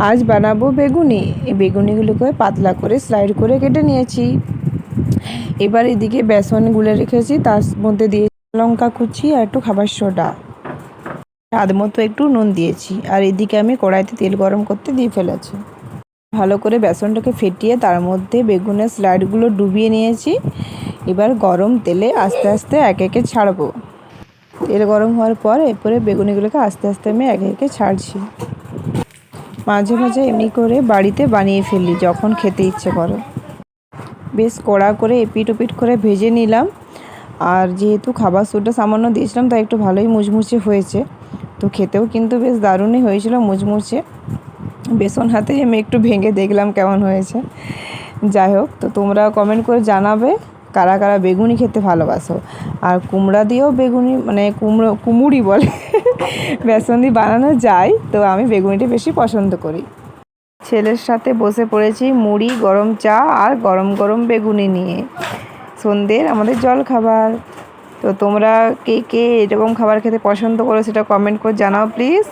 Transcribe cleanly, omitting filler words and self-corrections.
আজ বানাবো বেগুনি। এই বেগুনিগুলোকে পাতলা করে স্লাইড করে কেটে নিয়েছি। এবার এদিকে বেসন গুলে রেখেছি, তার মধ্যে দিয়ে লঙ্কা কুচি আর একটু খাবার সোডা, স্বাদ মতো একটু নুন দিয়েছি। আর এদিকে আমি কড়াইতে তেল গরম করতে দিয়ে ফেলেছি। ভালো করে বেসনটাকে ফেটিয়ে তার মধ্যে বেগুনের স্লাইডগুলো ডুবিয়ে নিয়েছি। এবার গরম তেলে আস্তে আস্তে একে একে ছাড়বো। তেল গরম হওয়ার পর এরপরে বেগুনিগুলোকে আস্তে আস্তে আমি একে একে ছাড়ছি। মাঝে মাঝে এমনি করে বাড়িতে বানিয়ে ফেলি যখন খেতে ইচ্ছে করে। বেশ কড়া করে এপিট ওপিট করে ভেজে নিলাম। আর যেহেতু খাবার সোডা সামান্য দিয়েছিলাম তাই একটু ভালোই মুচমুচে হয়েছে। তো খেতেও কিন্তু বেশ দারুণই হয়েছিল, মুচমুচে। বেসন হাতে আমি একটু ভেঙে দেখলাম কেমন হয়েছে। যাই হোক, তো তোমরা কমেন্ট করে জানাবে কারা কারা বেগুনি খেতে ভালোবাসো। আর কুমড়া দিয়েও বেগুনি, মানে কুমুড়ি বলে বেসন দিয়ে বানানো যায়, তো আমি বেগুনিটা বেশি পছন্দ করি। ছেলের সাথে বসে পড়েছি মুড়ি, গরম চা আর গরম গরম বেগুনি নিয়ে সন্ধ্যের আমাদের জল খাবার। তো তোমরা কে কে এরকম খাবার খেতে পছন্দ করো সেটা কমেন্ট করে জানাও প্লিজ।